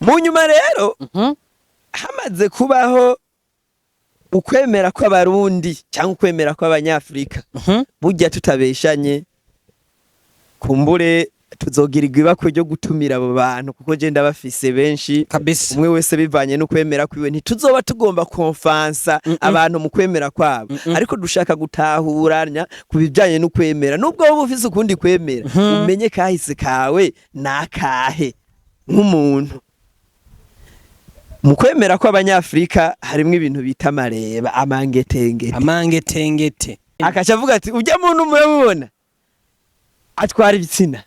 mu nyuma rero hamaze kubaho ukwemera kw'abarundi cyangwa ukwemera kw'abanyafrika burya tutabeshanye kumbure tuzogirirwa ibako ryo gutumira abo bantu kuko je ndabafise benshi kabisa umwe wese bivanye no kwemera kwiwe ntituzoba tugomba konfansa abantu mu kwemera kwabo ariko dushaka gutahuranya kubijanye no kwemera nubwo wowe ufise ukundi kwemera umenye kahise kawe nakahe nk'umuntu mu kwemera kw'abanyafrika harimo ibintu bita amareba amangetengete akaca avuga ati ujya muntu murabona atwara ibitsina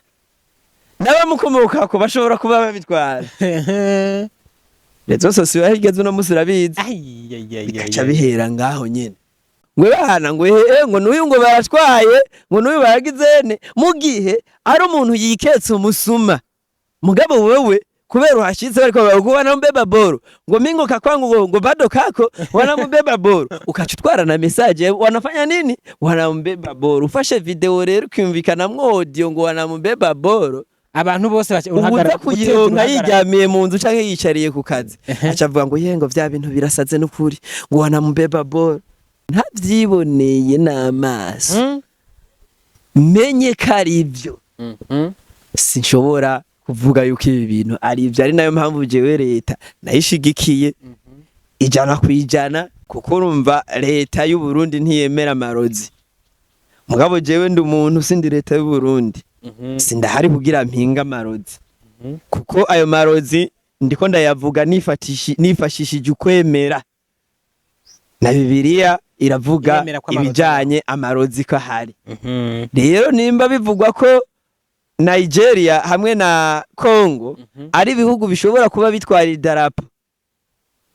n'abamukomoka ko bashobora kuba babitwara rezo sosiyo higeze uno musi urabizi bikaca bihera ngaho nyene ngwe bana ngo n'uyu ngo baratwaye ngo n'uyu baragizene mu gihe ari umuntu yiketse umusuma mugabo wewe kubera uhashitse bariko bagubana mbeba boro ngo mingo kakwangu ngo bado kako wanambeba boro ukaca utwara na message wanafanya nini wanambeba boro ufashe video rero kwumvikana audio ngo wanambeba boro abantu bose uhagarara kuyironka yiryamiye mu nzu canke yicariye ku kazi acavuga ngo yengo vya bintu birasaze n'ukuri ngo wanambeba boro ntavyiboneye n'amaso menye karivyo sinshobora kuvuga yuko ibi bintu ari ivyo ari nayo mpamvu jewe leta nayishigikiye ijana kwijana kuko urumva leta y'u Burundi ntiyemera amarozi mugabo jewe ndi umuntu sindi leta y'u Burundi sindahari kugira mpinga amarozi kuko ayo marozi ndiko ndayavuga nifashishije ukwemera na Bibiliya iravuga ibijanye amarozi ko hari rero nimba bivugwa ko Nigeria hamwe na Congo ari ibihugu bishobora kuba bitwara idarapo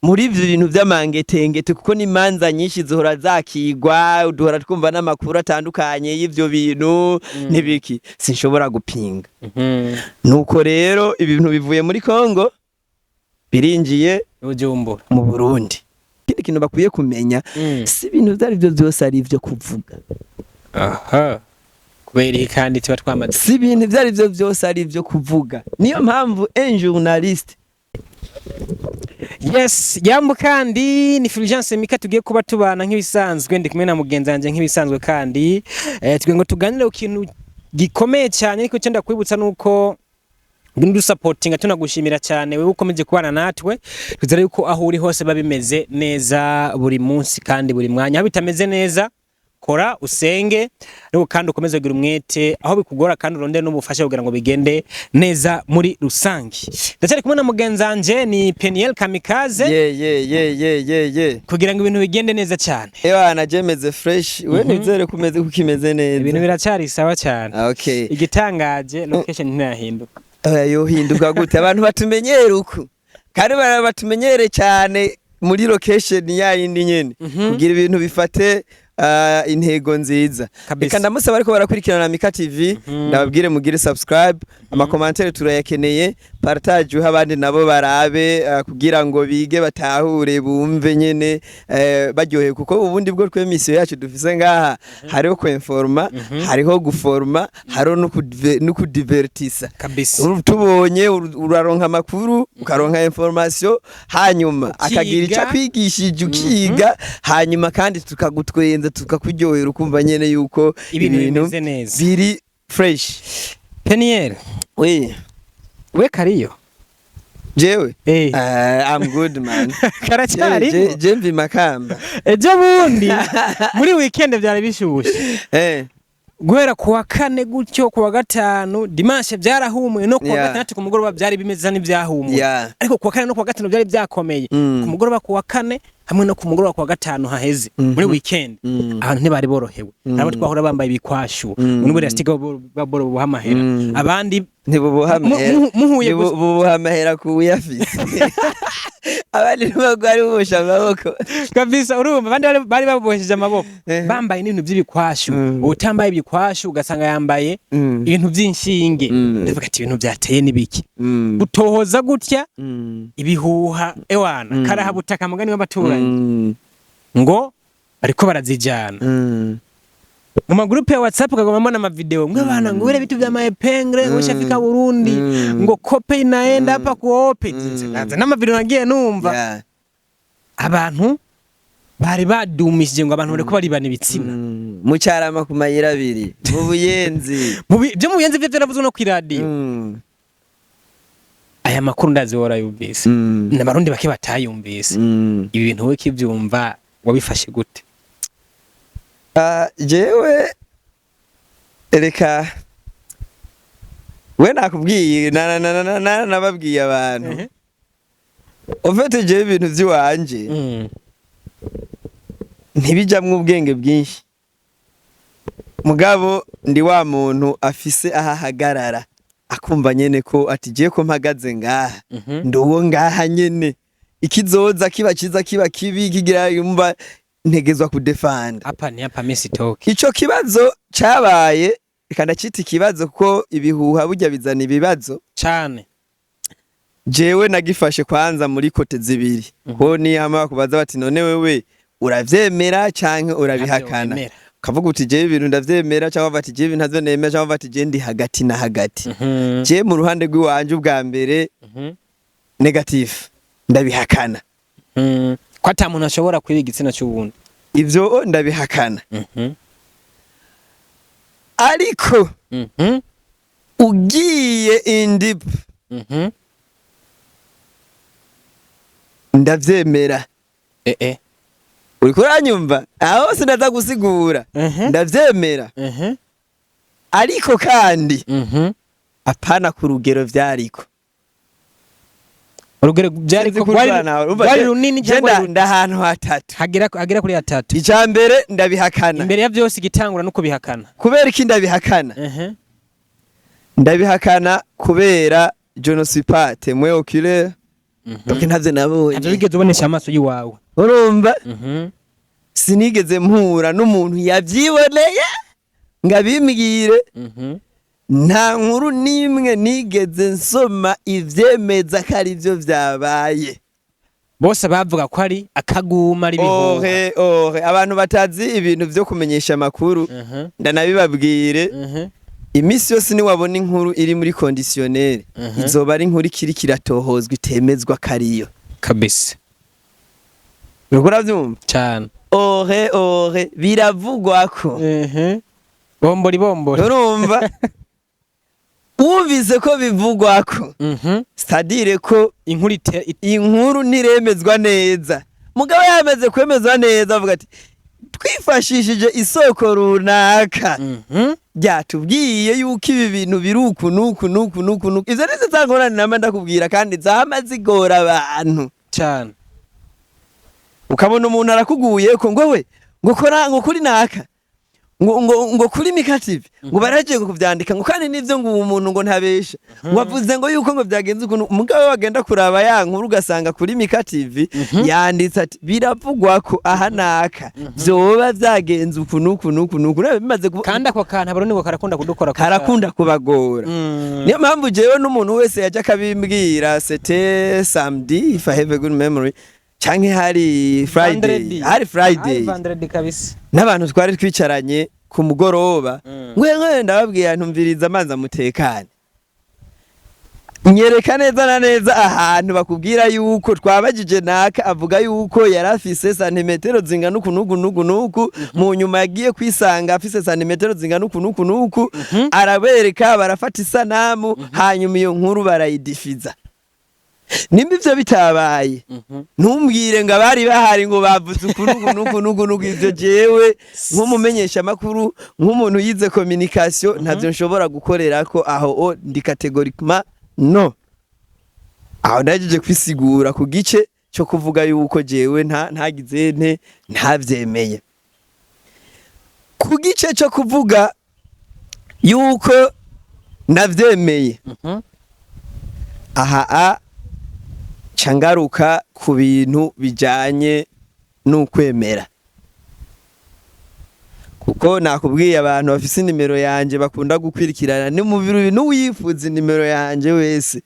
muri ivyo bintu vy'amangetengete kuko ni manza nyinshi zohora zakigwa duhora twumva n'amakuru atandukanye y'ivyo bintu nibiki sinshobora gupinga nuko rero ibintu bivuye muri Congo birinjiye Bujumbura mu Burundi kindi kintu bakwiye kumenya si ibintu vyari byo byose ari ivyo kuvuga kubera kandi tuba twamaze si ibintu vyari byo byose ari ivyo kuvuga niyo mpamvu un journaliste yes yambu kandi ni Fulgence Mika tugiye kuba tubana nk'ibisanzwe ndi kumwe na mugenzi wanje nk'ibisanzwe kandi tugiye ngo tuganire ku kintu gikomeye cyane ariko cyo ndakwibutsa nuko ndu supportinga tunagushimira cyane wewe ukomeje kubana natwe twizera yuko aho uri hose babimeze neza buri munsi kandi buri mwanya bitameze neza kora usenge ariko kandi ukomeze kugira umwete aho bikugora kandi uronde n'ubufasha kugira ngo bigende neza muri rusangi ndacyari kumwe na mugenzanje ni Peniel Kamikaze kugira ngo ibintu bigende neza cyane ewa jemeze fresh we nizere kumeze kukimeze neza ibintu biracyari sawa cyane okay igitangaje location ntahinduka yo hinduka gute abantu batumenyere uko kandi batumenyere cyane muri location ya yindi nyene kugira ibintu bifate intego nziza reka ndamusaba ariko barakurikirana Mika TV ndababwire mugire subscribe amakomantere turayakeneye partage abandi nabo barabe kugira ngo bige batahure bumve nyene baryohe kuko ubundi bwo twe mission yacu dufise ngaha hariho ko informa hariho guforma hariho no kudivertisa tubonye uraronka amakuru ukaronka information hanyuma akagira ico kwigishije ukiga hanyuma kandi tukagutwenza tukakuryohera ukumva nyene yuko ibintu biri fresh. Peniel we kariyo jewe I'm good man karacyari jemvi makamba ejo bundi muri weekend byari bishushe guhera kuwa kane gutyo kuwa gatanu dimanche byarahumuye no kuwa gatandatu ku mugoroba byari bimeze n'ibyahumuye ariko kuwa kane no kuwa gatanu byari byakomeye ku mugoroba kuwa kane hamwe no ku mugoroba kuwa gatanu haheze muri weekend abantu ntibari borohewe nabo twahora bambaye ibikwashu muri buri stiga baboro buhamahera abandi buhamahera kuyafise abandi bagwari bubosha amaboko kabisa urumva abandi bari babohesheje amaboko bambaye n'ibintu by'ibikwashu utambaye ibikwashu ugasanga yambaye ibintu by'inshinge ndavuga ati ibintu byateye nibiki gutohoza gutya ibihuha ewana karahabutaka mugani w'abaturanyi ngo ariko barazijana mu magroupe ya WhatsApp kagoma mbona amavideo mwe bana ngo bire bitu vya maepengre ngo shafika Burundi ngo kope inaenda hapa kuope n'amavideo nagiye numva abantu bari badumishije ngo abantu bareko baribana ibitsina mu cyarama ku mayira abiri mu buyenzi byo mu buyenzi byo navuze no ku radio aya makuru ndazi warayumvise n'abarundi bake batayumvise ibi bintu we kivyumva wabifashe gute? Jewe reka we nakubwiye nababwiye abantu ufite jewe ibintu by'iwanje ntibijamwe ubwenge bwinshi mugabo ndi wa muntu afise ahahagarara akumva nyene ko atigiye ko mpagaze ngaha nduwo ngaha nyene ikizoza kiba kiza kiba kibi kigira yumva ntegezwa kudefanda hapa Messi talk ico kibazo cabaye kandi cita ikibazo ko ibihuha burya bizana ibibazo cyane jewe nagifashe kwanza muri kote zibiri ko ni hama kubaza bati none wewe uravyemera canke urabihakana kavuga uti jewe ibintu ndavyemera cyangwa bati jewe ibintu ntazo nemera cyangwa bati jewe ndi hagati na hagati je mu ruhande rw'iwanje ubwa mbere negative ndabihakana ko ata muntu ashobora kwiba igitsina cy'ubundi ivyo ndabihakana ariko ugiye indip ndavyemera uriko uranyumva aho sinaza gusigura ndavyemera ariko kandi apana ku rugero vyariko urugero byariko bari runini cyangwa ndahantu hatatu hagera kuri hatatu icambere ndabihakana imbere ya byose igitangura nuko bihakana kubera iki ndabihakana ndabihakana kubera je ne suis pas témoin oculaire donc ntavye nabonye ntavyo bigeze ubonesha amaso yiwawe urumva sinigeze mpura n'umuntu yavyiboneye ngabimbwire nta nkuru nimwe nigeze nsoma ivyemeza ko ari byo vyabaye bose bavuga ko ari akaguma ari bihuha abantu batazi ibintu vyo kumenyesha amakuru ndanabibabwire imisi yose ni wabona inkuru iri muri conditionnel izoba ari inkuru ikiri kiratohozwa itemezwa kariyo kabisa urukura vyumva cyane biravugwa ko bombori urumva ubize ko bivugwa ko stadire ko inkuru ntiremezwa neza mugabo yameze kwemezwa neza avuga ati twifashishije isoko runaka byatubwiye yuko ibi bintu biruku nuku ivyo nizo zangorane nama ndakubwira kandi zama zigora abantu cyane ukabona umuntu arakuguye ko ngo we ngo kuri naka ngo kuri Mika TV ngo baragiye kuvyandika ngo kandi nivyo ngo umuntu ngo ntabesha wavuze ngo yuko ngo byagenze ukuntu umugabo wagenda kuraba ya nkuru ugasanga kuri Mika TV yanditse ati biravugwa ko aha naka vyoba vyagenze ukuntu bimaze kandi ako kantu abarundi ngo karakunda kubagora niyo mpamvu jewe n'umuntu wese yaje akabimbwira c'était samedi if I have a good memory canke hari Friday kabisa n'abantu twari twicaranye ku mugoroba ngwe ndababwiye ntumviriza amazi amutekane nyereka neza na neza ahantu bakubwira yuko twabajije naka avuga yuko yarafise santimetero zingana nuku mu nyuma yagiye kwisanga afise santimetero zingana nuku arabereka barafata isanamu hanyuma iyo nkuru barayidifiza nimba ivyo bitabaye ntumbwire ngo abari bahari ngo bavuze ukuntu ivyo jewe nk'umumenyesha makuru nk'umuntu yize communication ntavyo nshobora gukorera ko aho ndi categoriquement no aho ndajeje kwisigura ku gice cyo kuvuga yuko jewe ntagize ntavyemeye ku gice cyo kuvuga yuko navyemeye aha cangaruka ku bintu bijanye n'ukwemera kuko nakubwiye abantu bafise nimero yanje bakunda gukwirikirana ni mu biro n'uyifuza nimero yanje wese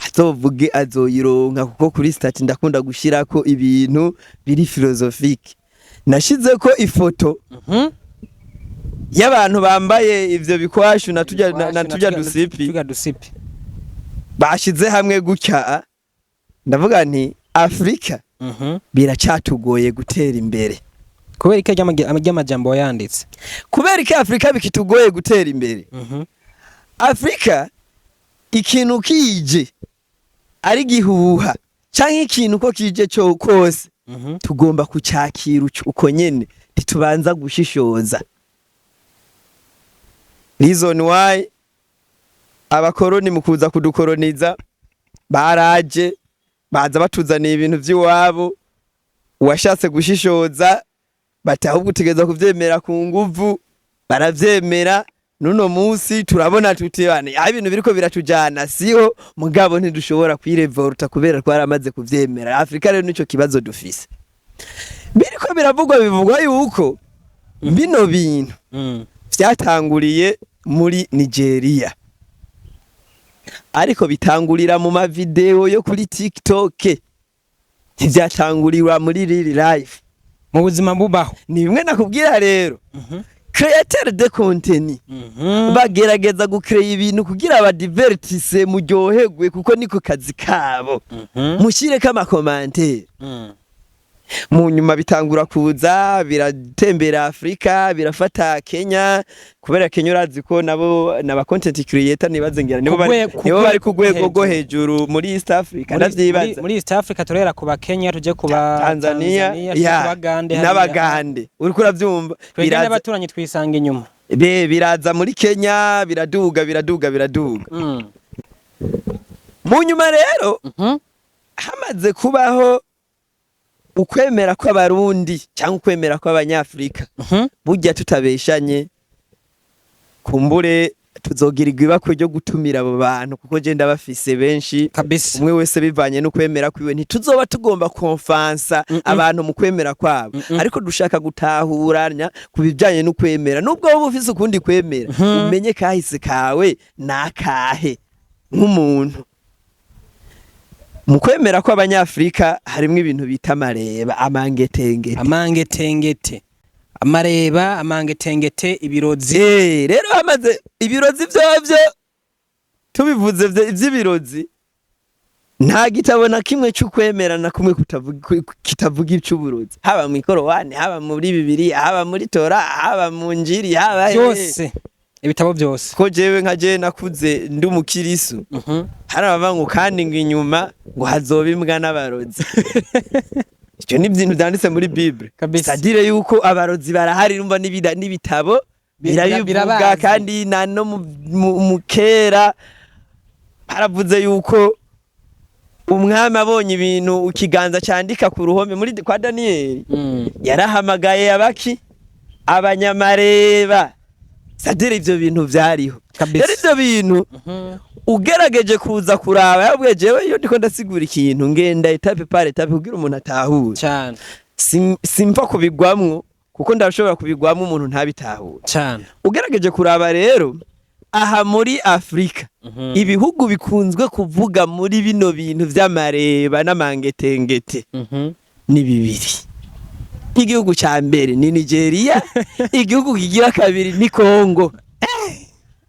azovuge azoyironka kuko kuri stati ndakunda gushirako ibintu biri philosophique nashize ko ifoto y'abantu bambaye ivyo bikwashu na tujya dusipi bashize hamwe gutya, ndavuga nti Afrika biracatugoye gutera imbere. Kubera iki amajambo yanditse? Kubera iki Afrika bikitugoye gutera imbere? Afrika ikintu kije ari gihuha canke ikintu ko kije cyo kose tugomba kucakira uko nyene ntitubanza gushishoza. Reason why abakoroni mukuza kudukoroniza baraje baza batuzaniye ibintu vy'iwabo, uwashatse gushishoza batahubwo utegeza kuvyemera ku nguvu baravyemera. Nuno musi turabona tutibane ibintu biriko biratujana siho, mugabo ntidushobora kwirevolta kubera twaramaze kuvyemera. Afrika rero nico kibazo dufise. Biriko bivugwa yuko bino bintu vyatanguriye muri Nigeria, ariko bitangurira mu mavideo yo kuri TikTok, ntivyatangurira muri real life, mu buzima bubaho. Ni bimwe nakubwira rero, createur de contenu bagerageza gucreate ibintu kugira abadivertise muryoherwe, kuko niko kazi kabo. Mushire kama commentaire, mu nyuma bitangura kuza biratembera Afrika, birafata Kenya, kubera Kenya urazi ko nabo naba content creator nibazengira nibo bari ku rwego rwo hejuru muri East Africa. Ndavyibaza muri East Africa turera kuba Kenya, tuje kuba Tanzania n'Abagande. Uriko uravyumva, biraza abaturanyi twisanga inyuma, biraza muri Kenya biraduga. Mu nyuma rero hamaze kubaho ukwemera kw'abarundi cyangwa ukwemera kw'abanyafrika. Burya tutabeshanye, kumbure tuzogirirwa ibako ryo gutumira abo bantu, kuko je ndabafise benshi kabisa. Umwe wese bivanye no kwemera kwiwe, ntituzoba tugomba konfansa abantu mu kwemera kwabo, ariko dushaka gutahuranya kubijanye no kwemera. Nubwo wowe ufise ukundi kwemera, umenye kahise kawe nakahe nk'umuntu. Mu kwemera ko abanyafrika harimwe ibintu bita amareba, amangetengete, amareba, amangetengete, ibirozi. Rero hamaze ibirozi vyovyo, tubivuze ivy'ibirozi, nta gitabo na kimwe cy'ukwemera na kumwe kitavuga icy'uburozi, haba mu Ikorowani, haba muri Bibiliya, haba muri Tora, haba mu Njiri, haba byose ibitabo byose. Ko jewe nka nakuze ndi umukirisu, hari abavangu kandi ngo inyuma ngo hazoba imbwa n'abarozi. Icyo ni byintu byanditse muri Bible. Sadire yuko abarozi barahari, rumva n'ibitabo birabivuga, kandi na no mu kera baravuze yuko umwami abonye ibintu ukiganza cyandika ku ruhome muri kwa Daniel, yarahamagaye abanyamareba. Sadire ivyo bintu vyariho. Rero ivyo bintu ugerageje kuza kuraba, yabwiye jewe iyo ndiko ndasigura ikintu ngenda etape par etape kugira umuntu atahure cyane. Simva kubigwamwo, kuko ndashobora kubigwamwo umuntu ntabitahure cyane. Ugerageje kuraba rero aha muri Afrika, ibihugu bikunzwe kuvuga muri bino bintu vy'amareba n'amangetengete ni bibiri. Igihugu ca mbere ni Nigeria, igihugu kigira kabiri ni Congo.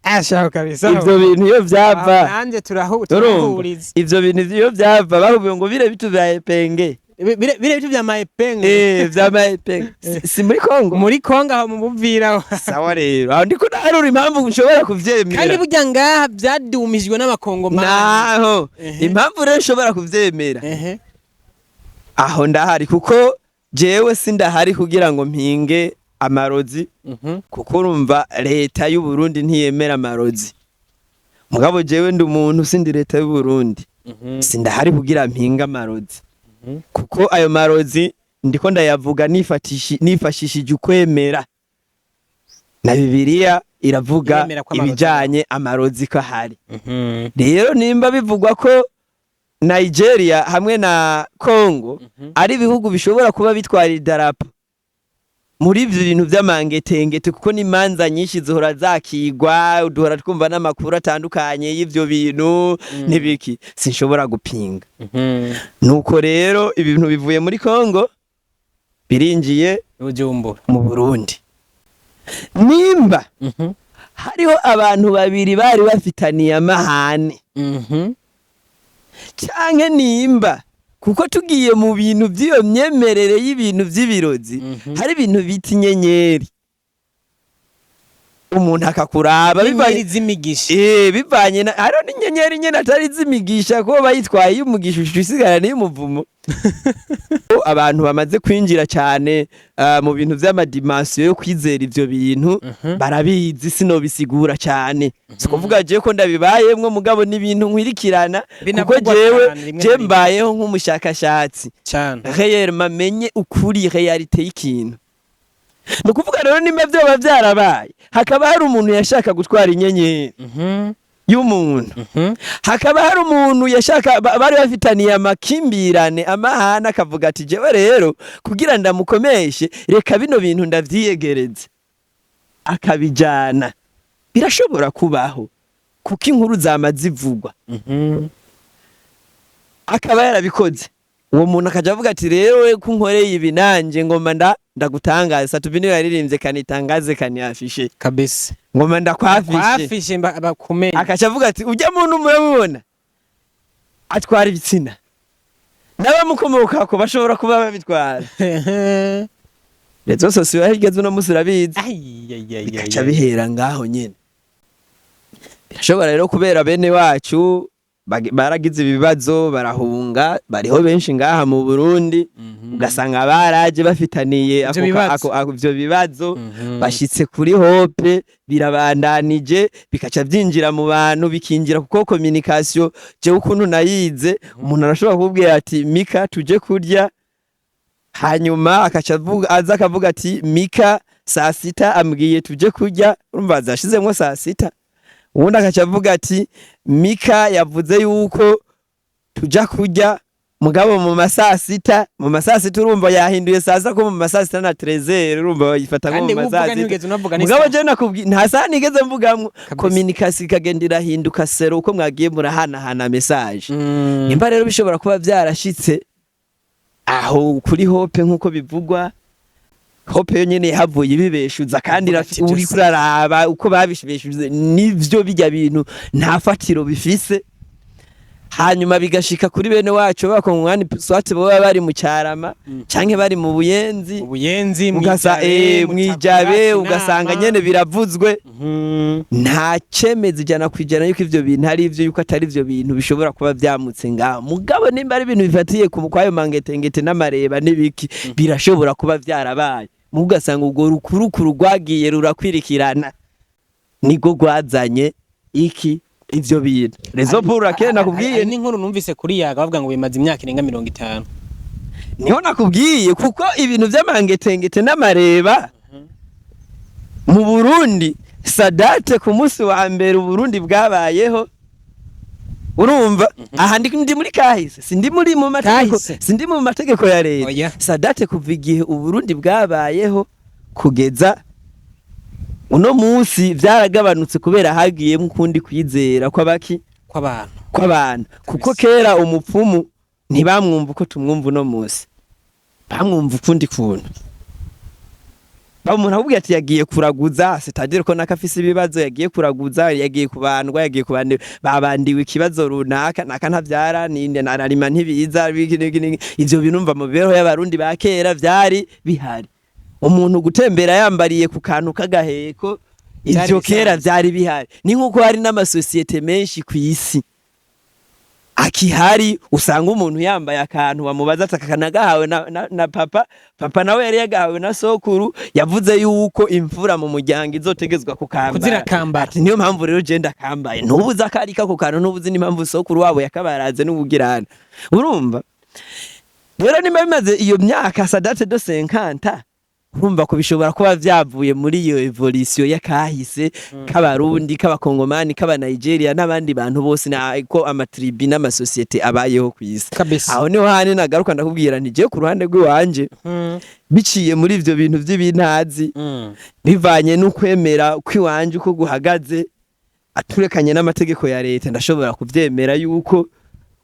Ashaka kabisa. Ivyo bintu iyo vyava nanje turahuriza. Ivyo bintu iyo vyava bavuye ngo bire bitu vya epenge. Bire bitu vya maepenge. Vya maepenge. Si muri Congo? Muri Congo aho mu Buvira. Sawa rero. Aho ndiko narura impamvu nshobora kuvyemera. Kandi burya ngaha byadumijwe n'abakongomani. Naho impamvu rero nshobora kuvyemera. Aho ndahari kuko jewe sindahari kugira ngo mpinge amarozi, kuko urumva leta y'u Burundi ntiyemera amarozi. Mugabo jewe ndi umuntu sindi leta y'u Burundi, sindahari kugira mpinga amarozi, kuko ayo marozi ndiko ndayavuga nifashishije ukwemera, na Bibiliya iravuga ibijanye amarozi ko hari. Rero nimba bivugwa ko Nigeria hamwe na Congo ari ibihugu bishobora kuba bitwara idarapo muri ivyo bintu vy'amangetengete, kuko n'imanza nyinshi zihora zakigwa, uduhora twumva n'amakuru atandukanye y'ivyo bintu n'ibiki, sinshobora gupinga. Nuko rero ibintu bivuye muri Congo birinjiye Bujumbura mu Burundi. nimba hariho abantu babiri bari bafitaniye amahane canke nimba kuko tugiye mu bintu by'iyo myemerere y'ibintu by'ibirozi hari ibintu bita inyenyeri umuntu akakuraba bivanye z'imigisha bivanye na hariho n'inyenyeri nyene atari z'imigisha ko bayitwaye y'umugisha usigara n'iy'umuvumo abantu bamaze kwinjira cyane mu bintu vy'amadimensiyo yo kwizera ivyo bintu barabizi sinobisigura cyane sikuvuga je ko ndabibayemwo mugabo n'ibintu nkwirikirana kuko je mbayeho nk'umushakashatsi réel mamenye ukuri réalité y'ikintu no kuvuga rero nimba vyoba vyarabaye hakaba hari umuntu yashaka gutwara inyenyeri y'umuntu hakaba hari umuntu yashaka bari bafitaniye amakimbirane amahana akavuga ati jewe rero kugira ndamukomeshe reka bino bintu ndavyiyegereze akabijana birashobora kubaho kuko inkuru zamazivugwa akaba yarabikoze uwo muntu akaja avuga ati rero we kunkoreye ibi nanje ngoma ndagutangaza Satubini yaririmbye kanitangaze kaniyafishe kabisa ngoma ndakwafishe bakumenya akaca avuga ati ujya muntu mubona atwara ibitsina n'abamukomoka ko bashobora kuba babitwara rezo sosiyo yahigeze uno musi urabizi bikaca bihera ngaho nyene birashobora rero kubera bene wacu baragize ibibazo barahunga bariho benshi ngaha mu Burundi ugasanga baraje bafitaniye ivyo bibazo bashitse kuri hope birabandanije bikaca byinjira mu bantu bikinjira kuko communication je ukuntu nayize umuntu arashobora kubwira ati Mika tuje kurya hanyuma akaca aza akavuga ati Mika saa sita ambwiye tuje kurya urumva zashizemwo saa sita ubundi akaca avuga ati Mika yavuze yuko tuja kurya mugabo mu masasita urumva yahinduye sasa ko mu masasita na 13 urumva yifata nko mu masasita mugabo je nakubwi nta saa nigeze mvugamwo communication ikagendera hinduka sero uko mwagiye murahana message imba rero bishobora kuba byarashitse aho kuri hope nkuko bivugwa hope yo nyene yahavuye ibibeshuza kandi uri kuraraba uko babishibeshuze nivyo bijya bintu nta fatiro bifise hanyuma bigashika kuri bene wacu bako mwani swate baba bari mu cyarama canke bari mu buyenzi mwijabe ugasanga nyene biravuzwe nta cemezi jana kwijana yuko ivyo bintu hari ivyo yuko atari ivyo bintu bishobora kuba byamutse ngaho mugabo nimba ari ibintu bifatiye ku kwayo mangetengete n'amareba nibiki birashobora kuba byarabaye mugasanga ugo rukurukuru rwagiye rurakwirikirana nigo gwazanye iki ivyo bintu rezo pura kene nakubwiye ni nkuru numvise kuri yaga bavuga ngo bimaze imyaka irenga 50 niho nakubwiye kuko ibintu by'amangetengete n'amareba mu Burundi sadate ku munsi wa mbere Burundi bwabayeho urumva aha ndi muri kahise sindi muri mu mategeko sindi mu mategeko ya leta sadate kuva igihe Burundi bwabayeho kugeza uno munsi byaragabanutse kubera hagiyemo kundi kwizera kw'abantu kuko kera umupfumu ntibamwumva uko tumwumva uno munsi bamwumva ukundi kuntu umuntu ahubwo ati yagiye kuraguza c'est-à-dire ko nakafise ibibazo yagiye kuraguza yagiye kubandwa yagiye kubande babandiwe ikibazo runaka naka ntavyara ninde nararima ntibiza ivyo binumva mu bibeho y'abarundi ba kera vyari bihari umuntu gutembera yambariye ku kantu kagaheko ivyo kera vyari bihari ni nkuko hari n'amasosiyete menshi ku isi akihari usanga umuntu yambaye akantu bamubaza atakanagahawe na papa nawe yari yagahawe na sokuru yavuze yuko imfura mu muryango izotegezwa kukambara ati niyo mpamvu rero je ndakambaye ntubuza akarika ku kantu ntubuzi n'impamvu sokuru wabo yakabaraze n'ubugirana urumva rero nimba bimaze iyo myaka sadate de 50 urumva ko bishobora kuba vyavuye muri iyo evolution yakahise k'abarundi k'abakongomani k'aba Nigeria n'abandi bantu bose nako amatribi n'amasosiyete abayeho kwisi aho niho hane nagaruka ndakubwira nti je ku ruhande rw'iwanje biciye muri ivyo bintu vy'ibintazi bivanye n'ukwemera kwiwanje uko guhagaze aturekanye n'amategeko ya leta ndashobora kuvyemera yuko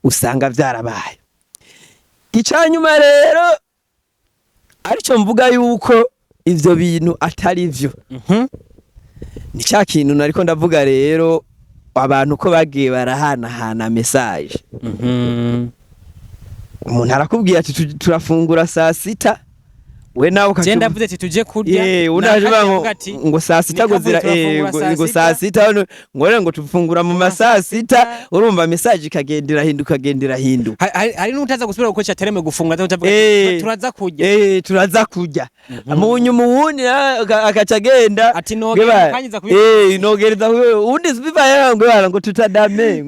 usanga vyarabaye icanyuma rero arico mvuga yuko ivyo bintu atari vyo. Ni cya kintu nariko ndavuga rero, abantu ko bagiye barahanahana message. Umuntu arakubwiye ati turafungura saa sita, we nawe ukagenda vuze ati tuje kurya, unaje ngo saa sita gozira ngo saa sita ngo tufungura mu masaa sita, urumva message ikagendera hinduka. Hari n'utaza gusubira gukoresha tereme gufunga utavuga turaza kurya, turaza kurya amunyu muwundi akaca agenda ati nogera kanyiza kubira nogereza undi zibivaye ngo tutadame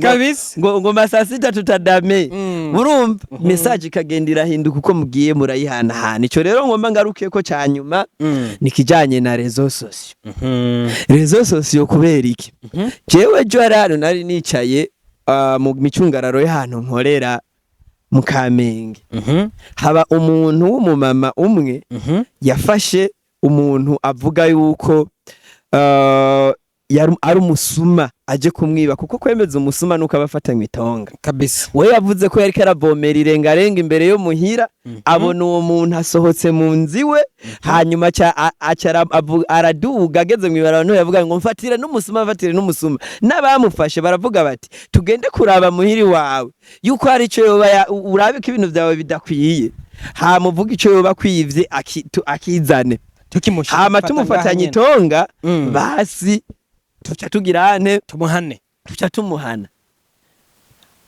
ngo masaa sita tutadame, urumva message ikagendera hinduka uko mugiye murayihanahana. Ico rero ngomba ngaruke ko cyanyuma nikijanye na réseaux sociaux. Réseaux sociaux kubera iki? Jewe jo arano nari nicaye mu micungararo y'ahantu nkorera mu Kamenge. Haba umuntu w'umumama umwe yafashe umuntu avuga yuko ari umusuma aje kumwiba, kuko kwemeza umusuma nuko abafatanywe itonga kabisa. We yavuze ko yari karabomera irengarenga imbere yo muhira, abona uwo muntu asohotse mu nziwe, hanyuma araduga ageze mwibara, no yavuga ngo mfatire n'umusuma. N'abamufashe baravuga bati tugende kuraba muhiri wawe yuko hari ico yoba urabe ko ibintu byawe bidakwiye, hamuvuga ico yoba kwivye akizane, hama tumufatanye itonga basi tuca tugirane tumuhana.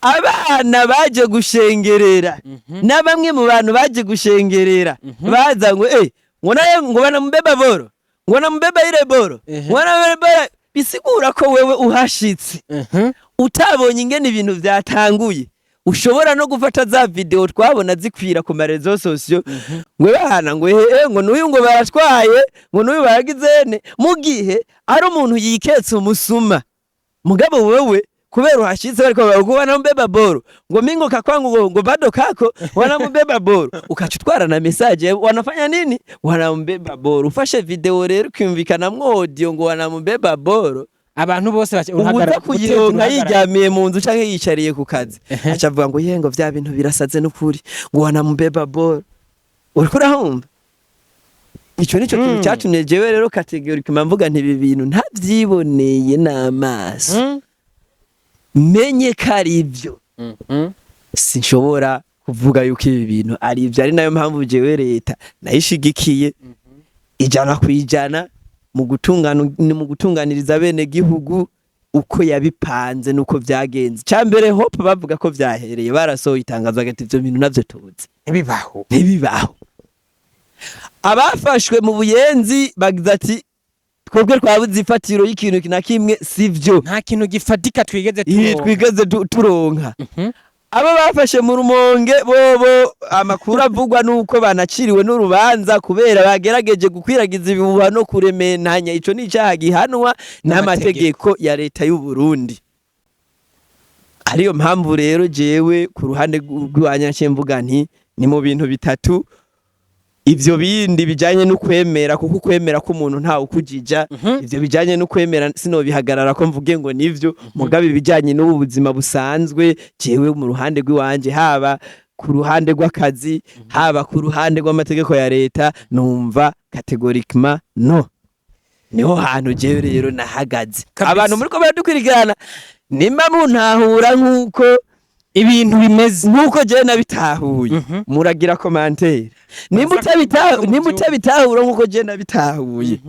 Abana baje gushengerera na bamwe mu bantu baje gushengerera baza ngo ngo naye ngo banamubeba boro, ngo namubeba ile boro, bisigura ko wewe uhashitse utabonye ingene ibintu byatanguye, ushobora no gufata za video twabona zikwira ku marezo sociaux ngo bahana ngo nuyu ngo baratwaye, ngo nuyu baragizene, mu gihe ari umuntu yiketse umusuma. Mugabo wewe kubera uhashitse bariko bagubana mbeba boro, ngo mingo kakwangu ngo bado kako wanamubeba boro, ukachutwara na message wanafanya nini, wanambeba boro. Ufashe video rero kwimvikana mu audio ngo wanamubeba boro, abantu bose uruhagara kuyironka yijyamiye mu nzu canke yicariye ku kazi, acavuga ngo yengo vya bintu birasaze n'ukuri, ngo wanamubeba boro. Uriko urahumva? Ico nico kintu cyatumye jewe rero categorically mvuga nti ibi bintu ntavyiboneye n'amaso, menye kari ivyo. Sinshobora kuvuga yuko ibi bintu ari ivyo, ari nayo mpamvu jewe leta nayishigikiye ijana kwijana mu gutunganiriza bene gihugu uko yabipanze nuko vyagenze. Cyambere hope bavuga ko vyahereye barasohoye itangazo agati ivyo bintu navyo tubuze ntibibaho. Abafashwe mu Buyenzi bagize ati twebwe twabuze ifatiro y'ikintu na kimwe, sivyo, nta kintu gifatika twigeze turonka. Abo bafashe mu Rumonge bobo amakuru avugwa nuko banaciriwe n'urubanza kubera bagerageje gukwiragiza ibihuha no kurementanya. Ico ni cyaha gihanwa n'amategeko ya leta y'u Burundi. Ariyo mpamvu rero jewe ku ruhande rw'abanyashye mvuga nti ni mu bintu bitatu, ivyo bindi bijanye no kwemera, kuko kwemera ko umuntu nta ukujija, ivyo bijanye no kwemera sino bihagarara ko mvuge ngo nivyo. Mugabe bijanye n'ubu buzima busanzwe, jewe mu ruhande rw'iwanje, haba ku ruhande rw'akazi, haba ku ruhande rw'amategeko ya leta, numva categoriquement no. Niho hantu jewe rero nahagaze. Abantu muri ko baradukurikirana nimba muntahura nkuko ibintu bimeze, nkuko je nabitahuye, muragira commentaire. Nimba utabitahura nkuko je nabitahuye,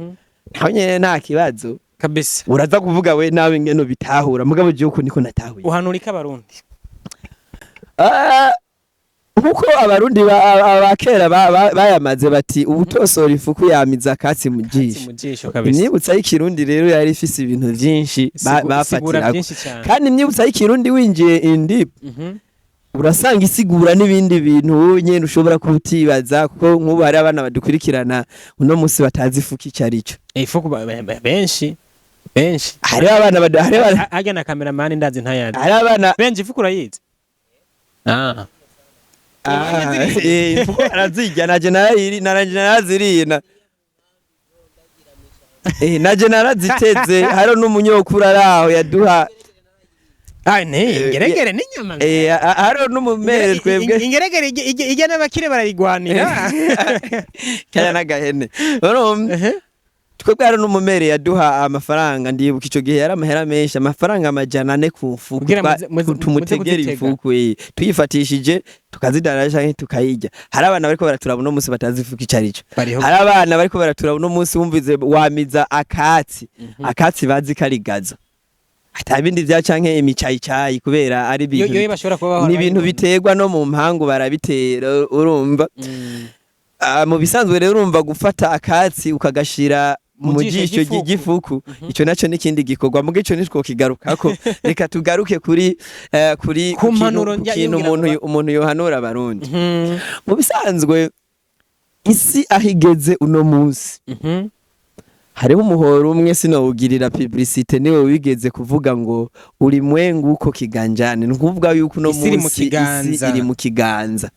naho nyene nta kibazo kabisa, uraza kuvuga we nawe ngeno bitahura. Mugabo je uko niko natahuye. Uhanurika abarundi nkuko abarundi abakera bayamaze bati ubutosora ifuku yamiza katsi mu jisho. Imyibutsa y'ikirundi rero yari ifise ibintu byinshi bafatira, kandi imyibutsa y'ikirundi winjiye indi urasanga isigura n'ibindi bintu nyene ushobora kutibaza, kuko nk'ubu hari abana badukurikirana uno munsi batazi ifuku icarico. Ifuku benshi hari abana ajya na cameraman ndazi ntayandi, hari abana benshi ifuku urayizi. Ifuku arazijya naje naraziriye naje naraziteze. Haro n'umunyokuru araho yaduha ingeregere n'inyama haro n'umumere twebwe ingeregere ijya n'abakire barayigwanira cyane n'agahene twebwe haro n'umumere yaduha amafaranga ndibuka ico gihe yari amahera menshi amafaranga 400 ku mfuko tumutegera ifuko tuyifatishije tukazidana canke tukayirya hari abana bariko baraturaba no musi batazi ifuko icarico hari abana bariko baraturaba no musi wumvize wamiza akatsi bazi karigaza atabindi vya canke imicayicayi kubera ari ni ibintu biterwa no mu mpangu barabitera urumva mu bisanzwe rero urumva gufata akatsi ukagashira mu jisho ry'igifuku ico naco n'ikindi gikorwa mu gico nitwo kigarukako reka tugaruke kuri umuntu yohanura abarundi mu bisanzwe isi ahigeze uno munsi hariho umuhoro umwe sinowugirira publicité niwe wigeze kuvuga ngo uri mwengu uko kiganjane nukuvuga yuko no munsi isi iri mu kiganza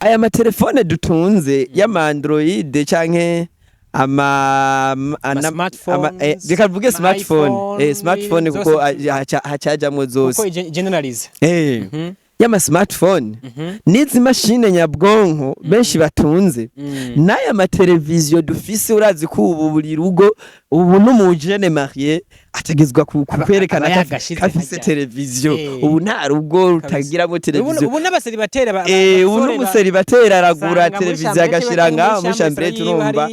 aya matelefone dutunze y'ama Android canke reka vuge smartphone kuko hacajamwo zose kuko generalize y'ama smartphone n'izi mashine nyabwonko benshi batunze n'aya mateleviziyo dufise urazi ko ubu buri rugo ubu n'umujene marié atagezwa kwerekana kafise televiziyo ubu nta rugo rutagiramo televiziyo ubu n'abaseribatera ubu n'umuseribatera aragura televiziyo agashira ngaho muri chambre turumva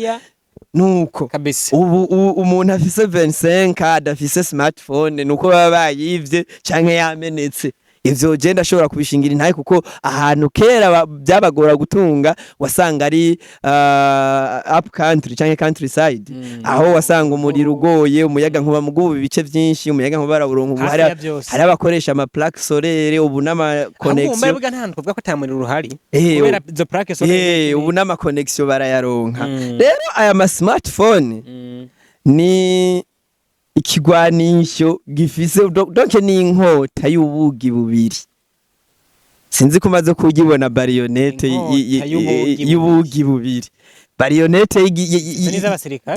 nuko ubu umuntu afise 25 adafise smartphone nuko baba bayivye canke yamenetse ivyo je ndashobora kubishingira intaye kuko ahantu kera byabagora gutunga wasanga ari up country canke countryside aho wasanga umuriro ugoye umuyaga nkuba mugubu ibice byinshi umuyaga nkuba barawuronka ubu hari abakoresha ama plaque solaire ubu n'ama connection ubu nta ntuvuga ko tamuriro ruhari kubera izo plaque solaire ubu n'ama connection barayaronka rero aya ma smartphone ni ikigwanisho gifise donc ni inkota y'ubugi bubiri sinzi ko maze kugibona barionete y'ubugi bubiri barionete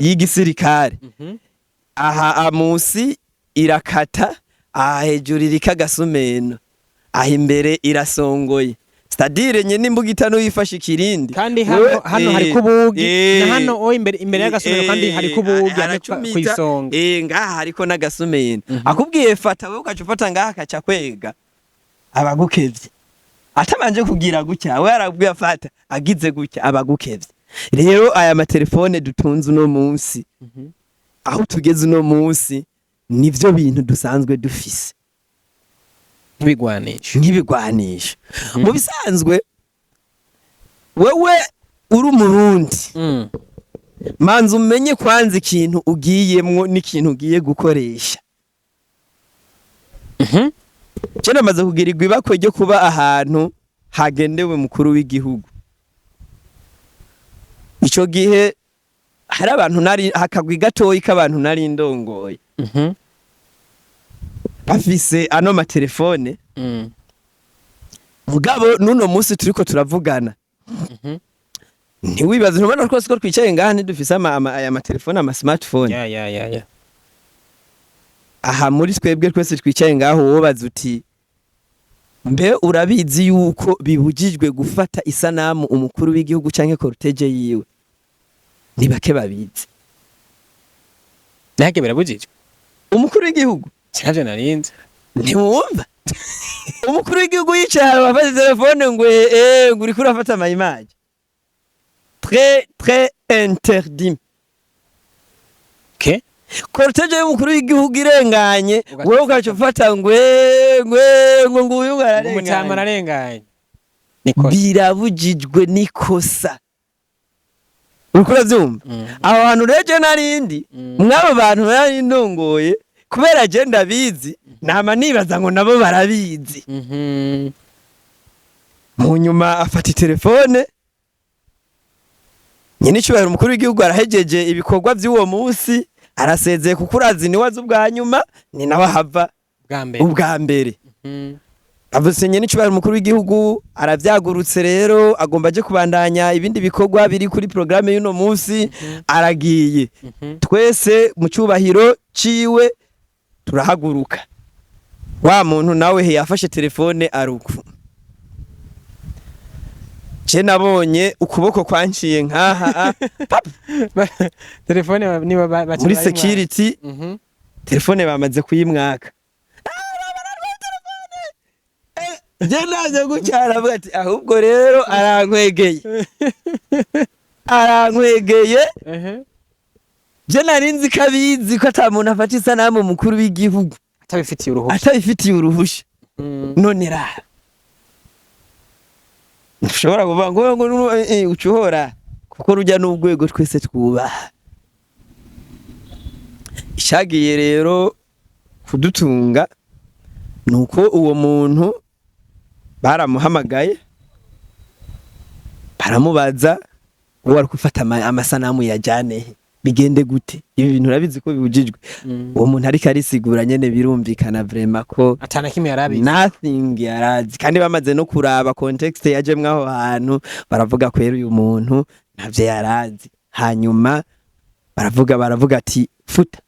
y'igisirikare aha amusi irakata aha hejuru irika gasumeno aha imbere irasongoye stadire nye nimbugita no yifasha ikirindi kandi hano hari kubugi na hano imbere y'agasumeno kandi hari kubugi kwisonga ngaha hariko n'agasumeno akubwiye fata wewe ukacufata ngaha kaca kwega abagukevye atabanje kugira gutya we arabwiye fata agize gutya abagukevye rero aya matelefone dutunze uno munsi aho tugeze uno munsi nivyo bintu dusanzwe dufise nk'ibigwanisho mu bisanzwe wewe uri umurundi manzi umenye kwanza ikintu ugiyemwo n'ikintu ugiye gukoresha cyane maze kugirirwa ibakwe ryo kuba ahantu hagendewe mukuru w'igihugu ico gihe hari abantu nari hakagwi gatoyi k'abantu nari ndongoye bafise ano matelefone mugabo nuno munsi turiko turavugana ntiwibaze ntubona twose ko twicaye ngaha ntidufise aya matelefone ama smartphone aha muri twebwe twese twicaye ngaho wobaza uti mbe urabizi yuko bibujijwe gufata isanamu umukuru w'igihugu canke cortege yiwe ni bake babizi nake birabujijwe umukuru w'igihugu cyaje narinze ntiwumva umukuru w'igihugu yicara bafata telefone ngo uri kurafata ama image très interdit cortege y'umukuru w'igihugu irenganye wewe ukacufata ngo uyu ararenganye birabujijwe nikosa ukora byumva aho hantu reje narindi mwabo bantu nari ndongoye kubera je ndabizi nama nibaza ngo nabo barabizi mu nyuma afata telefone nyine cyubahiro umukuru w'igihugu arahejeje ibikorwa by'uwo munsi arasezeye kukurazi niwaza ubwa nyuma ni nawe hava ubwa mbere avuze nyine cyubahiro umukuru w'igihugu aravyagurutse rero agomba je kubandanya ibindi bikorwa biri kuri programme y'uno munsi aragiye twese mu cyubahiro ciwe turahaguruka wa muntu nawe yafashe telefone aruku je nabonye ukuboko kwanciye nkaha telefone niba muri security telefone bamaze kuyimwaka je naje gucyara avuga ati ahubwo rero arankwegeye je narinzi kabizi ko ata muntu afata isanamu mukuru w'igihugu atabifitiye uruhusha none ra ushobora kuvuga ngo ucuhora kuko rujya n'urwego twese twubaha ishagiye rero kudutunga nuko uwo muntu baramuhamagaye baramubaza uwo ari gufata amasanamu yajyane bigende gute ibi bintu urabizi ko bibujijwe uwo muntu ariko arisigura nyene birumvikana vraiment ko atana kimwe yarabizi nothing yarazi kandi bamaze no kuraba context yaje mwaho hantu baravuga ko uyu muntu ntavye yarazi hanyuma baravuga ati futa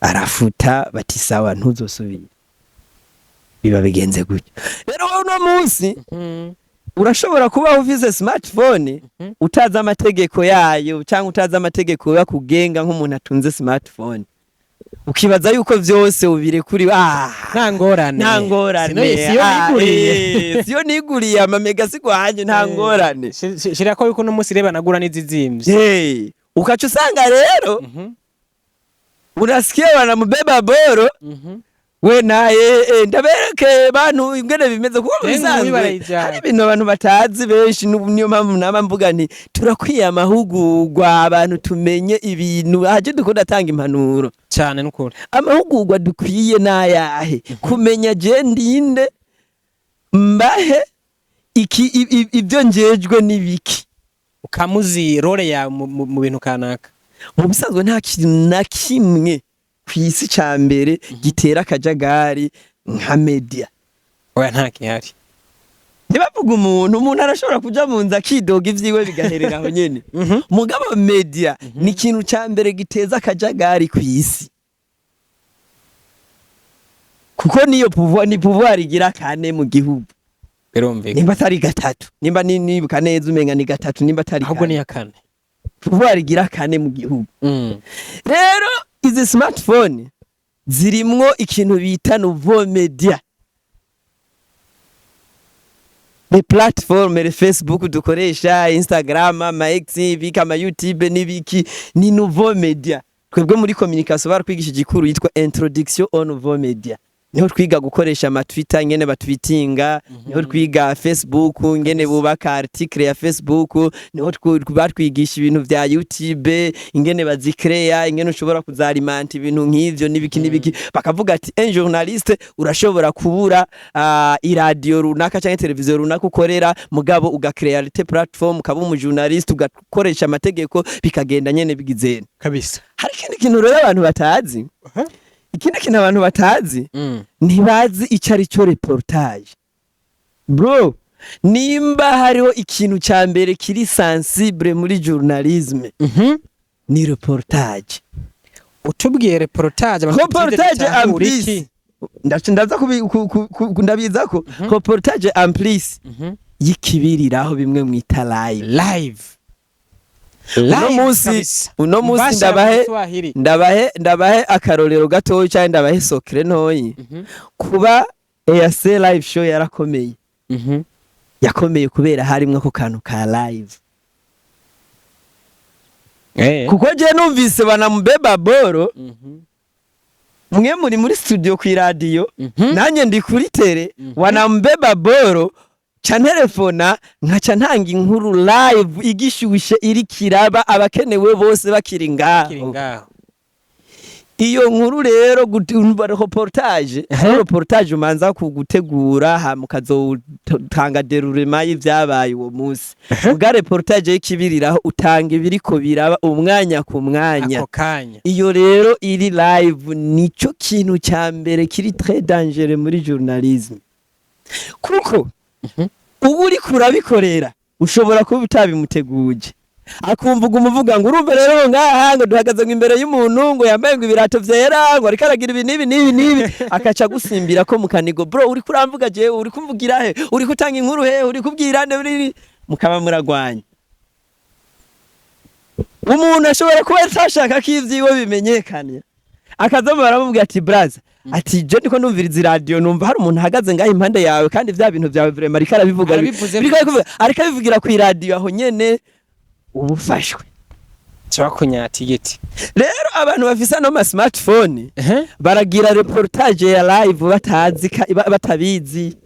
arafuta bati sawa ntuzosubira biba bigenze gutyo rero uno munsi urashobora kuba ufise smartphone utaza amategeko yayo cyangwa utaza amategeko yakugenga nk'umuntu atunze smartphone ukibaza yuko vyose ubire kuri nta ngorane siyo niguriye amamega sigwanye nta ngorane shira ko yuko no munsi reba nagura nizizimvye ukaca usanga rero unasikia wanamubeba boro we naye ndabereke bantu ingene bimeze kuko bisanzwe hari ibintu abantu batazi benshi niyo mpamvu naba mvuga nti turakwiye amahugurwa abantu tumenye ibintu haje dukunda tanga impanuro cyane n'ukuri amahugurwa dukwiye nayahe kumenya je ndinde mbahe ibyo njejwe nibiki ukamuzi role ya mu bintu kanaka mu bisanzwe nta kintu na kimwe kwisi cyambere gitera akajagari nka media oya nta kihari nibavuga umuntu arashobora kuja mu nza kidoga ivyiwe bigaherera aho nyene mugabo media ni ikintu cyambere giteza akajagari kwisi kuko niyo pouvoir igira kane mu gihugu nimba atari gatatu nimba nibuka neza umenga ni gatatu nimba atari ahubwo ni ya kane pouvoir igira kane mu gihugu rero izi smartphone zirimwo ikintu bita nouveau media les plateformes les Facebook dukoresha Instagram ama X bika ama YouTube nibiki ni nouveau media twebwe muri communication barakwigisha igikuru yitwa introduction au nouveau media niho twiga gukoresha ama Twitter ingene batwitinga niho twiga Facebook ingene bubaka article ya Facebook niho batwigisha ibintu vya YouTube ingene bazikrea ingene ushobora kuzalimanta ibintu nk'ivyo nibiki bakavuga ati un journaliste urashobora kubura iradio runaka cyangwa televiziyo runaka ukorera mugabo ugakrea platform ukaba umu journaliste ugakoresha amategeko bikagenda nyene bigizene kabisa hari kintu rero abantu batazi ikindi kintu abantu batazi ntibazi icari cyo reportage bro nimba hariho ikintu cya mbere kiri sensible muri journalisme ni reportage utubwiye reportage amplis ndaza ndabiza ko reportage amplis yikibiriraho bimwe mwita live uno munsi ndabahe akarorero gatoyi cyane ndabahe sokre ntoyi kuba EAC live show yarakomeye yakomeye kubera harimwe ko kantu ka live kuko je numvise banamubeba boro mwe muri studio ku radio nanye ndi kuri tele wanambeba boro cha telefona nkaca ntanga inkuru live igishushe iri kiraba abakenewe bose bakiri ngaho iyo nkuru rero reportage umanza kugutegura ha mukazotanga derurema y'ivyabaye uwo munsi ubwa reportage y'ikibiriraho utanga ibiriko biraba umwanya ku mwanya iyo rero iri live nico kintu cya mbere kiri très dangereux muri journalisme kuko ubu uri kurabikorera ushobora kuba utabimuteguje akumva umuvuga ngo urumva rero ngaha ngo duhagaze ngo imbere y'umuntu ngo yambaye ngo ibirato vyera ngo ariko aragira ibi nibi akaca gusimbira ko mukanigo bro uri kuramvuga je uri kumvugira he uri kutanga inkuru he uri kubwira nde mukaba muragwanya umuntu ashobora kuba atashaka ko ivyiwe bimenyekanye akaza baramubwira ati braza ati je ndiko numviriza radio numva hari umuntu ahagaze ngaho impande yawe kandi vya bintu vyawe vraiment ariko arabivuga ariko abivugira ku radio aho nyene ubufashwe cyakunyati giti rero abantu bafisa no smartphone baragira reportage ya live batabizi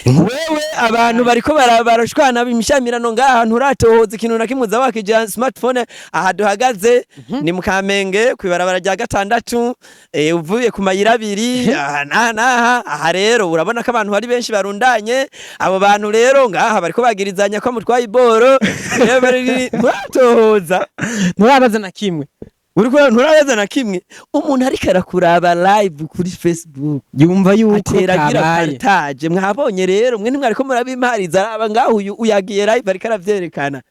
wewe abantu bariko barashwana bimishamirano ngaha nturatohoza ikintu na kimwe zawakije smartphone aha duhagaze ni mukamenge kwibarabara rya gatandatu uvuye ku mayira abiri aha rero urabona ko abantu bari benshi barundanye abo bantu rero ngaha bariko bagirizanya ko mutwaye iboro nturatohoza nturabaza na kimwe nturabaza na kimwe umuntu ariko arakuraba live kuri Facebook yumva yuko ateragira partage mwabonye rero mwe ntimwariko murabimpariza aba ngaho uyagiye live ariko aravyerekana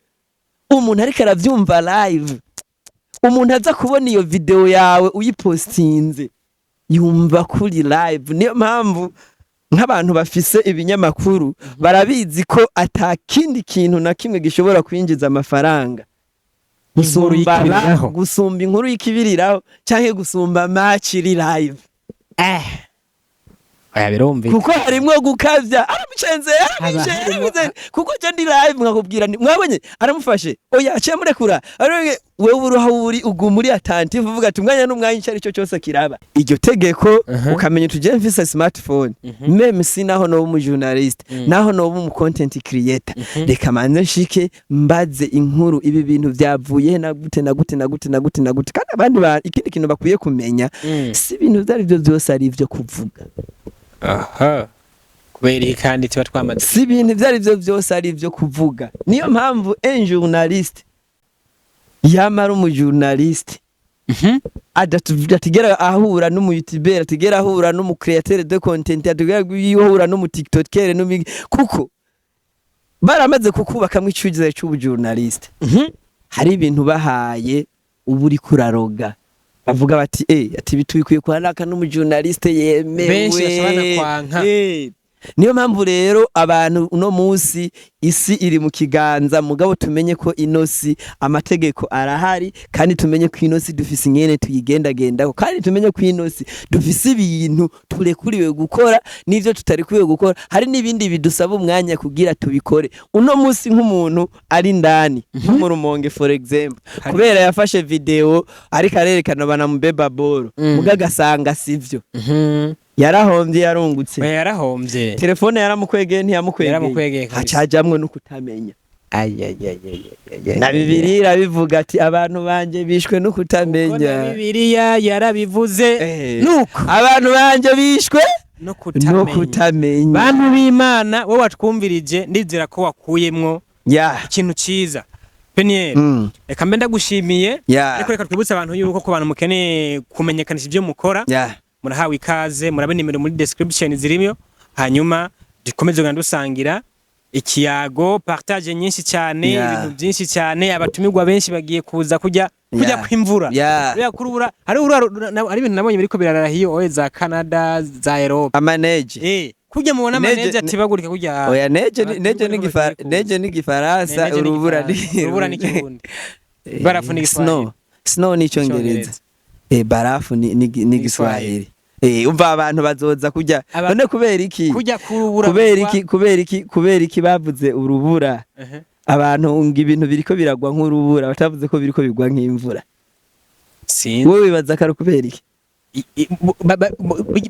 umuntu ariko aravyumva live umuntu aza kubona iyo video yawe uyipostinze yumva kuri live niyo mpamvu nk'abantu bafise ibinyamakuru barabizi ko atakindi kintu na kimwe gishobora kwinjiza amafaranga gusumba inkuru y'ikibiriraho canke gusumba match iri live aya birombe kuko harimwo gukavya aramucenze kuko je ndi live nkakubwira mwabonye aramufashe oya aciye murekura wewe uruha uri ugumuri attentive uvuga ati umwanya n'umwanya icyo aricyo cyose kiraba iryo tegeko ukamenya tuje mfise smartphone meme sinaho no mu journalist naho no mu content creator reka manze nshike mbaze inkuru ibi bintu byavuye na gute kandi abandi ikindi kintu bakwiye kumenya si ibintu byari byo byose ari byo kuvuga kubera kandi tiba twamaze si ibintu byari byo byose ari byo kuvuga niyo mpamvu un journalist yamara umujournaliste atigera ahura n'umu youtuber atigera ahura n'umu createur de content atigera ahura n'umu tiktoker kuko baramaze kukubakamwe icyugize cy'ubujournaliste hari ibintu bahaye uburi kuraroga bavuga bati ati bitubikuye kwa naka n'umujournaliste yemewe benshi bashobana kwanka niyo mpamvu rero abantu uno munsi isi iri mu kiganza mugabo tumenye ko inosi amategeko arahari kandi tumenye ko inosi dufise ingene tuyigendagendaho kandi tumenye ko inosi dufise ibintu turekuriwe gukora n'ivyo tutarekuwe gukora hari n'ibindi bidusaba umwanya kugira tubikore uno munsi nk'umuntu ari ndani mu Rumonge for example kubera yafashe video ariko arerekana bana mu Beba Ball mugagasanga sivyo yarahombye yarungutse yarahombye telefone yaramukwegeye ntiyamukwegeye hacajamwe no kutamenya na Bibiliya bivuga ati abantu banje bishwe no kutamenya Bibiliya yarabivuze nuko abantu banje bishwe no kutamenya bantu b'Imana wowe watwumvirije ndizera ko wakuyemwo ikintu ciza Peniel reka mbe ndagushimiye ariko reka twibutse abantu yuko ko abantu mukeneye kumenyekanisha ibyo mukora murahawe ikaze murabe nimero muri description zirimyo hanyuma dukomeze ganda dusangira ikiyago partage nyinshi cyane ibintu byinshi cyane abatumirwa benshi bagiye kuza kujya kwimvura kurubura hari ibintu nabonye biriko birarahiyo za Canada za Europe amanage kujya mubona manage atibagurika kujya oya neje ni gifaransa urubura ni kirundi barafu ni snow ni cyongereza barafu ni Giswahili umva abantu bazoza kujya none kubera iki kujya kurubura kubera iki bavuze urubura abantu ngo ibintu biriko biragwa nk'urubura batavuze ko biriko bigwa nk'imvura wowe bibaza karo kubera iki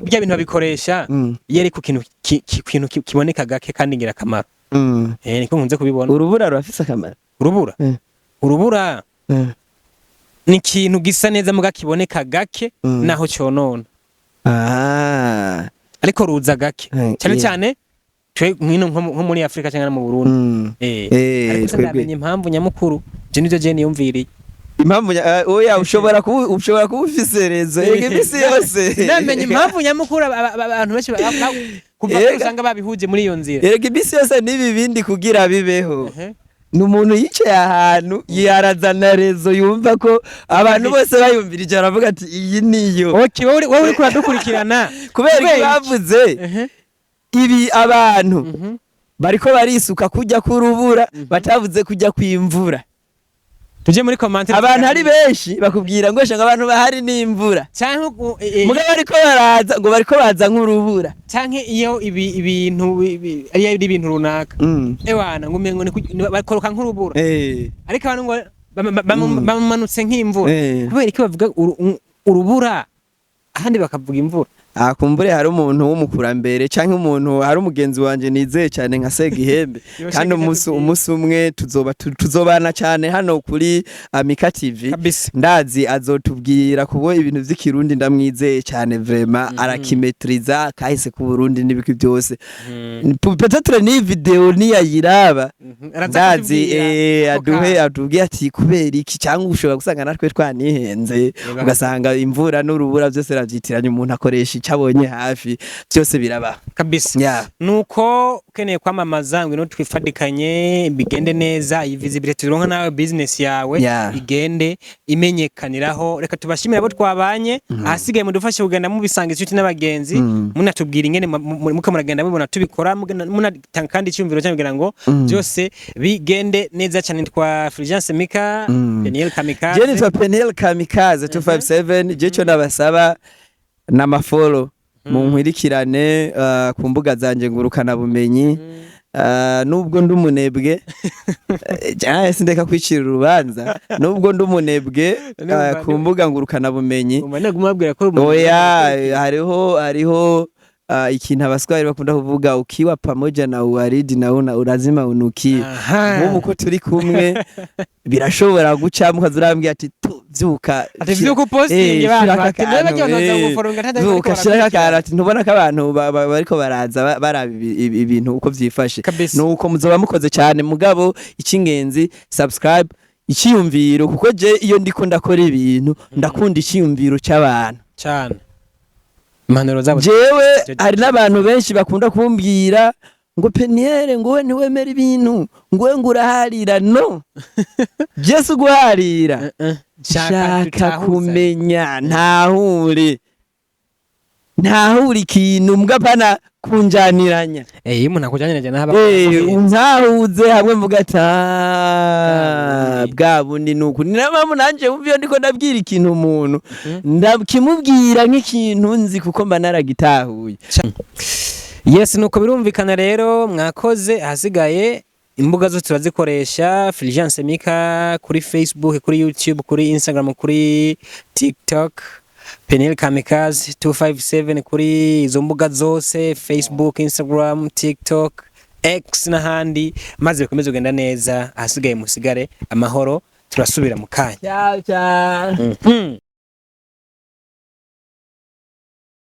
bya bintu babikoresha yari ku kintu kiboneka gake kandi ngira kamaro niko nkunze kubibona urubura rurafise akamaro urubura ni ikintu gisa neza muga kiboneka gake naho cyonona ariko ruza gake cyane cyane twe nkino nko muri Afrika cyangwa mu Burundi ariko ndamenye impamvu nyamukuru je nivyo je niyumviriye impamvu oya ushobora kubufise rezo ibisi yose ndamenye impamvu nyamukuru abantu benshi kuva usanga babihuje muri iyo nzira ibisi yose nibi bindi kugira bibeho n'umuntu yicaye ahantu yarazana rezo yumva ko abantu bose bayumvirije aravuga ati iyi niyo. Okay, wowe uri kuradukurikirana kubera bavuze ibi abantu bariko barisuka kujya ku rubura batavuze kujya kwimvura. Tuje muri commentaire abantu ari benshi bakubwira ngo shanga abantu bahari n'imvura canke muga bariko baraza ngo bariko baza nk'urubura canke iyo ibintu ari ibintu runaka ewana ngo umengo bakoroka nk'urubura ariko abantu ngo bamanutse nk'imvura kubera iki bavuga urubura ahandi bakavuga imvura. Kumbure hari umuntu w'umukurambere canke umuntu hari umugenzi wanje nizeye cyane nka Segihembe kandi umunsi umwe tuzobana cyane hano kuri Mika TV ndazi azotubwira kubo ibintu vy'ikirundi ndamwizeye cyane vraiment arakimetriza kahise ku Burundi n'ibiki byose peut-être ni video ni yayiraba ndazi atubwiye ati kubera iki cyangwa ushobora gusanga natwe twanihenze ugasanga imvura n'urubura byose ravyitiranye umuntu akoresha cabonye hafi byose biraba kabisa. Nuko ukeneye kwamamaza ngo twifadikanye bigende neza iyi visibility turonka nawe business yawe igende imenyekaniraho. Reka tubashimira abo twabanye ahasigaye mudufashe kugenda mu bisanga inshuti n'abagenzi munatubwira ingene muko muragenda mubona tubikora munatanga kandi icyumviro cyo kugira ngo byose bigende neza cyane. Twa Fulgence Mika Peniel Kamikaze Jennifer Peniel Kamikaze 257 jecho nabasaba n'amafolo munkwirikirane ku mbuga zanje ngurukana bumenyi nubwo ndumunebwe cyane sindeka kwicira urubanza nubwo ndumunebwe ku mbuga ngurukana bumenyi oya hariho ikintu abaswahili bakunda kuvuga ukiwa pamoja na uwaridi na unazima unuki nk'ubu ko turi kumwe birashobora guca mukazurambye ati tuvyuka posting ati ntubona ko abantu bariko baraza baraba ibintu uko vyifashe nuko muzoba mukoze cyane mugabo icingenzi subscribe icyiyumviro kuko je iyo ndiko ndakora ibintu ndakunda icyiyumviro cy'abantu cyane. Jewe hari n'abantu benshi bakunda kumbwira ngo Peniel ngo we ntiwemera ibintu ngo nguraharira no Yesu guharira shaka kumenya ntahuri ikintu mugapana kunjaniranya umuntu akujyaniranya n'aba ntahuze hamwe mvuga bwa bundi nuko ninama nanje umviyo ndiko ndabwira ikintu umuntu ndakimubwira nk'ikintu nzi kuko mba naragitahuye. Yes, nuko birumvikana rero mwakoze ahasigaye imbuga zose turazikoresha Fulgence Mika kuri Facebook kuri YouTube kuri Instagram kuri TikTok Peniel Kamikaze 257 kuri izo mbuga zose Facebook Instagram TikTok X n'ahandi maze bikomeze kugenda neza ahasigaye musigare amahoro turasubira mu kanya. Ciao.